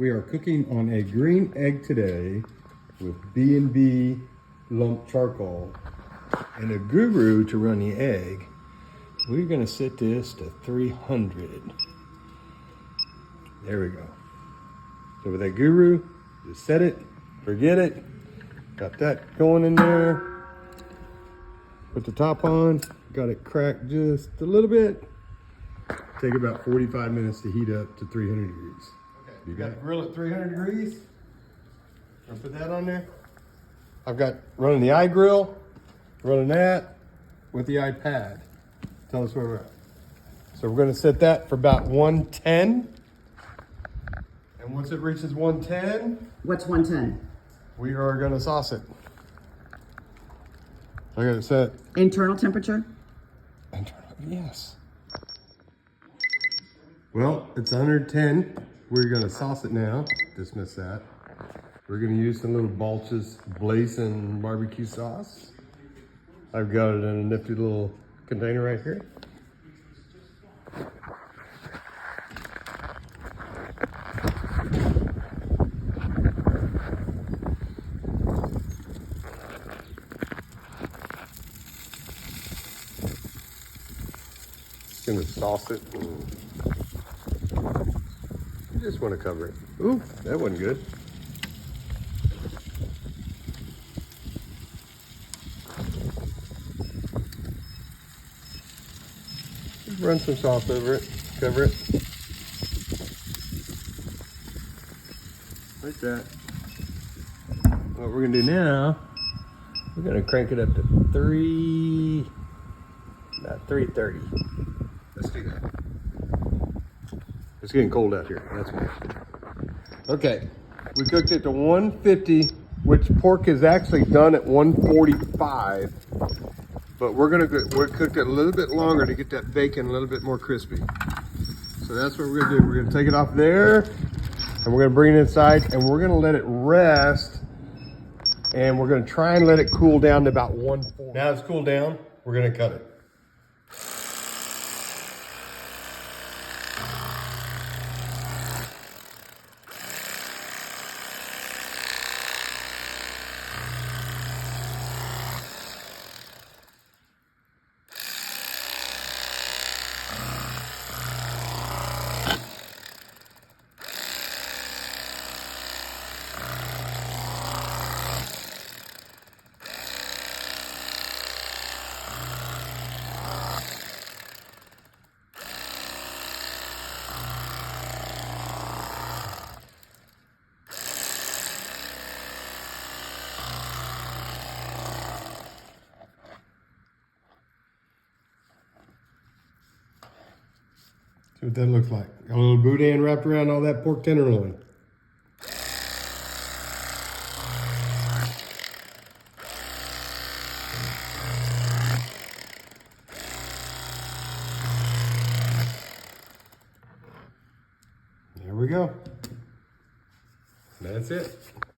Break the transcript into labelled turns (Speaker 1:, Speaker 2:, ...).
Speaker 1: We are cooking on a green egg today with B&B lump charcoal and a guru to run the egg. We're gonna set this to 300. There we go. So with that guru, just set it, forget it. Got that going in there. Put the top on, got it cracked just a little bit. Take about 45 minutes to heat up to 300 degrees. Okay, you got the grill at 300 degrees. I'll put that on there. I've got running the iGrill, running that with the iPad. Tell us where we're at. So we're gonna set that for about 110. And once it reaches 110.
Speaker 2: What's 110?
Speaker 1: We are gonna sauce it. I got it set.
Speaker 2: Internal temperature?
Speaker 1: Internal, yes. Well, it's 110. We're gonna sauce it now. Dismiss that. We're gonna use some little Balch's blazing barbecue sauce. I've got it in a nifty little container right here. Gonna sauce it. You just want to cover it. Ooh, that wasn't good. Just run some sauce over it. Cover it. Like that. What we're gonna do now, we're gonna crank it up to about 330. Let's do that. It's getting cold out here. That's why. Okay, we cooked it to 150, which pork is actually done at 145. But we're cook it a little bit longer to get that bacon a little bit more crispy. So that's what we're gonna do. We're gonna take it off there, and we're gonna bring it inside, and we're gonna let it rest, and we're gonna try and let it cool down to about 140. Now it's cooled down. We're gonna cut it. See what that looks like. Got a little boudin wrapped around all that pork tenderloin. There we go. That's it.